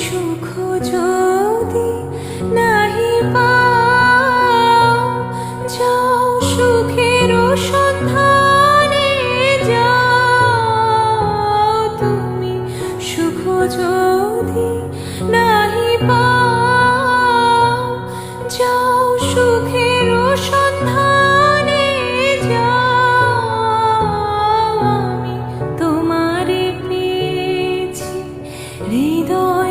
সুখ যদি নাহি পাও, যাও সুখের সন্ধানে যাও। তুমি সুখ যদি নাহি পাও, যাও সুখের সন্ধানে যাও। আমি তোমারে পেয়েছি হৃদয়